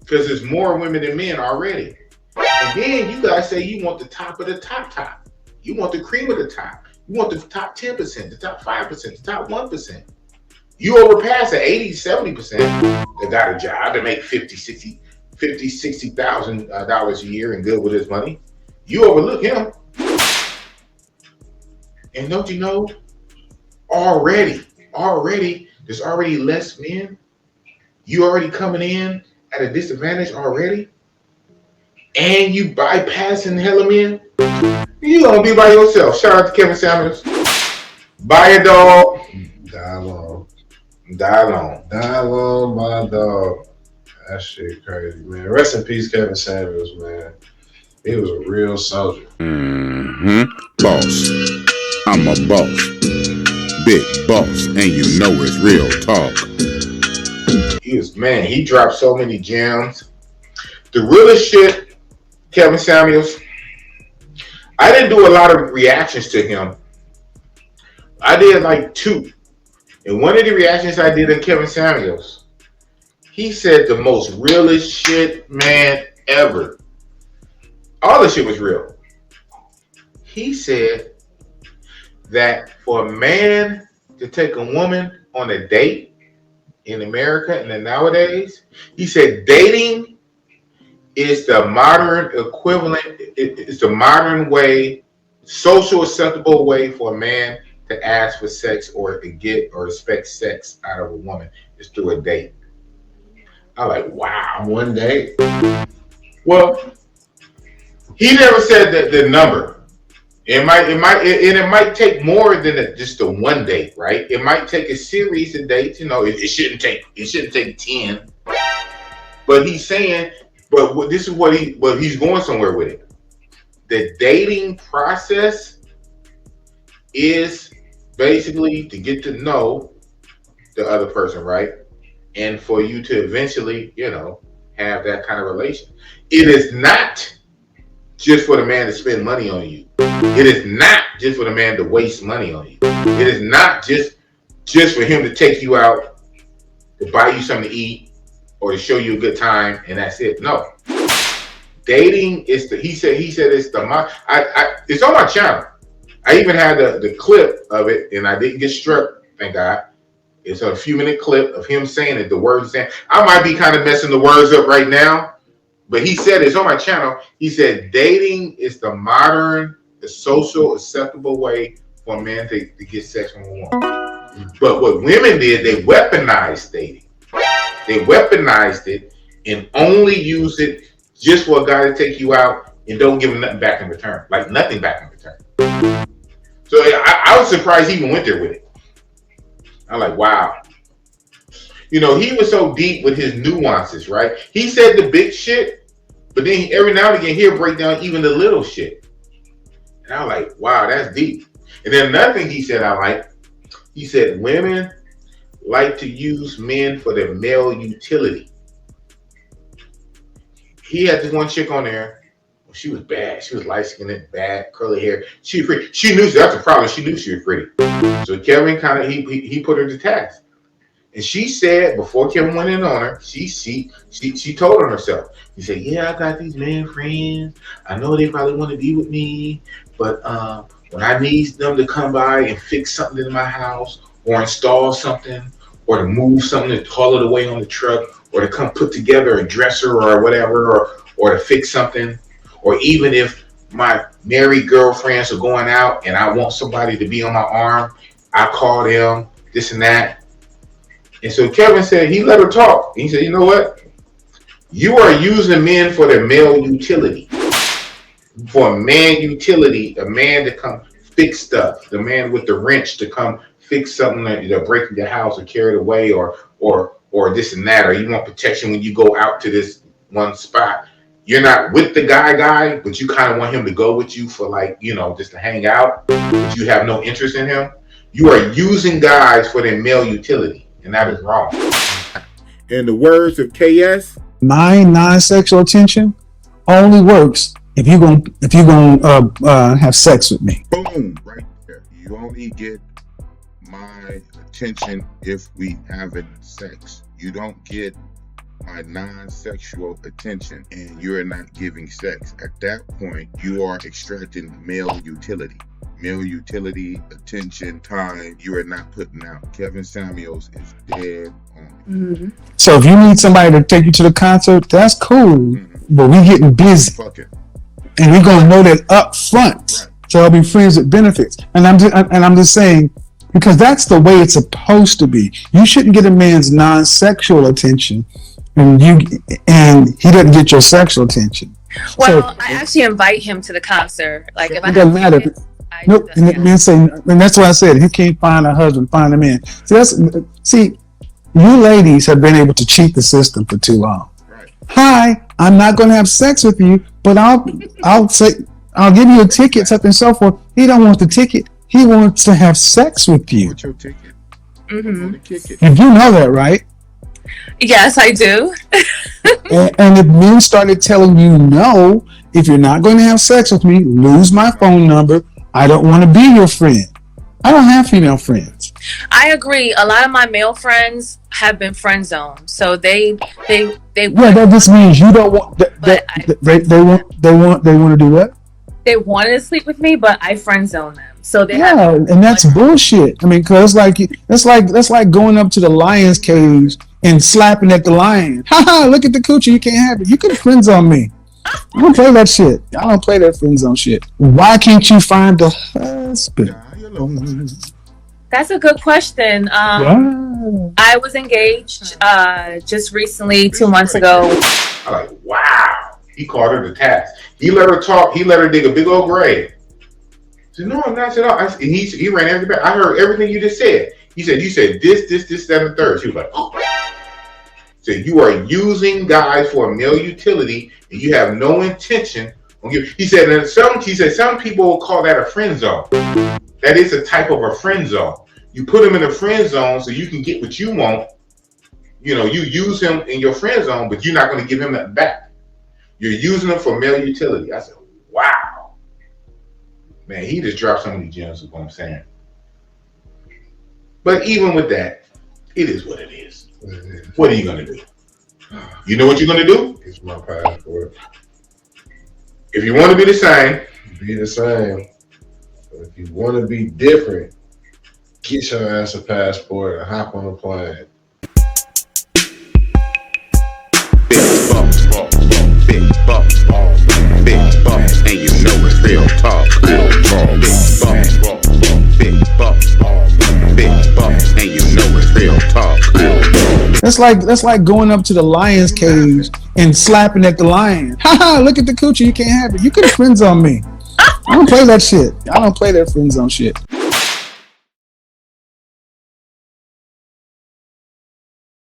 because there's more women than men already. And then you guys say you want the top of the top. You want the cream of the top. You want the top 10%, the top 5%, the top 1%. You overpass the 80, 70% that got a job that make 60,000 dollars a year and good with his money. You overlook him. And don't you know, already, there's already less men. You already coming in at a disadvantage already. And you bypassing hella men. You gonna be by yourself. Shout out to Kevin Samuels. Buy a dog. Die alone. Die alone. Die alone, my dog. That shit crazy, man. Rest in peace, Kevin Samuels, man. He was a real soldier. Boss. I'm a boss. Big boss. And you know it's real talk. He dropped so many gems. The realest shit, Kevin Samuels. I didn't do a lot of reactions to him. I did like 2. And one of the reactions I did to Kevin Samuels, he said the most realest shit, man, ever. All the shit was real. He said that for a man to take a woman on a date in America and then nowadays, he said dating is the modern equivalent, it's the modern way, social acceptable way for a man to ask for sex or to get or expect sex out of a woman is through a date. I'm like, wow. One day. Well, he never said the number. It might take more than just a one date, right? It might take a series of dates. You know, it shouldn't take 10. But he's saying, but this is what he's going somewhere with it. The dating process is basically to get to know the other person, right? And for you to eventually, have that kind of relation. It is not just for the man to spend money on you. It is not just for the man to waste money on you. It is not just for him to take you out, to buy you something to eat, or to show you a good time, and that's it. No. Dating is he said it's it's on my channel. I even had the clip of it, and I didn't get struck, thank God. It's a few minute clip of him saying it, the words saying. I might be kind of messing the words up right now, but he said it's on my channel. He said dating is the modern, the social acceptable way for a man to get sex from a woman. But what women did, they weaponized dating. They weaponized it and only use it just for a guy to take you out and don't give him nothing back in return. Like nothing back in return. So I was surprised he even went there with it. I'm like, wow. He was so deep with his nuances, right? He said the big shit, but then every now and again he'll break down even the little shit. And I'm like, wow, that's deep. And then another thing he said I like, he said women like to use men for their male utility. He had this one chick on there. She was bad. She was light-skinned, bad, curly hair. She was pretty. She knew that's the problem. She knew she was pretty. So Kevin kind of he put her to task, and she said before Kevin went in on her, she told on herself. She said, "Yeah, I got these man friends. I know they probably want to be with me, but when I need them to come by and fix something in my house, or install something, or to move something to haul it away on the truck, or to come put together a dresser or whatever, or to fix something." Or even if my married girlfriends are going out and I want somebody to be on my arm, I call them, this and that. And so Kevin said, he let her talk. He said, you know what? You are using men for their male utility. For a man utility, a man to come fix stuff. The man with the wrench to come fix something that you're breaking your house or carry it away or this and that. Or you want protection when you go out to this one spot. You're not with the guy, but you kind of want him to go with you for just to hang out, but you have no interest in him. You are using guys for their male utility, and that is wrong. In the words of KS, non-sexual attention only works if you're gonna have sex with me. Boom, right there. You only get my attention if we having sex. You don't get my non-sexual attention and you're not giving sex, at that point you are extracting male utility. Male utility, attention, time, you are not putting out. Kevin Samuels is dead on. So if you need somebody to take you to the concert, that's cool. But we getting busy. Fuck it. And we're gonna know that up front. Right. So I'll be friends with benefits. And I'm just saying, because that's the way it's supposed to be. You shouldn't get a man's non-sexual attention and he doesn't get your sexual attention. Well, So I actually invite him to the concert. Like if I it doesn't have matter. tickets, I Nope. do And that, the men say, and that's why I said, if you can't find a husband, find a man. See, you ladies have been able to cheat the system for too long. Right. Hi, I'm not going to have sex with you, but I'll say, I'll give you a ticket, such and so forth. He don't want the ticket. He wants to have sex with you. What's your ticket? Mhm. Kick it. And you know that, right? Yes, I do. And if men started telling you, no, if you're not going to have sex with me, lose my phone number. I don't want to be your friend. I don't have female friends. I agree. A lot of my male friends have been friend zoned, so they. Yeah, that just means you don't want. They want to do what? They wanted to sleep with me, but I friend zone them. So they Yeah, have. and that's bullshit. I mean, cause that's like going up to the lion's cage and slapping at the lion. Haha, look at the coochie, you can't have it. You can friend zone me. I don't play that shit. I don't play that friend zone shit. Why can't you find a husband? That's a good question. Wow. I was engaged just recently, 2 months ago. I'm like, wow. He called her to task. He let her talk. He let her dig a big old grave. I said, no, I'm not. He ran everything. I heard everything you just said. He said, you said this, that, and the third. She was like, oh. So you are using guys for male utility, and you have no intention on giving. He said, some people will call that a friend zone. That is a type of a friend zone. You put him in a friend zone so you can get what you want. You know, you use him in your friend zone, but you're not going to give him that back. You're using him for male utility. I said, wow. Man, he just dropped so many gems is what I'm saying. But even with that, it is what it is. What are you going to do? You know what you're going to do? It's my passport. If you want to be the same. Be the same. But if you want to be different, get your ass a passport and hop on a plane. Big bucks, big bucks, big bucks, and you know it's real talk. Big bucks, big bucks, and you know it's real talk. That's like going up to the lion's cage and slapping at the lion. Haha, look at the coochie, you can't have it. You can friend zone me. I don't play that shit. I don't play that friend zone shit.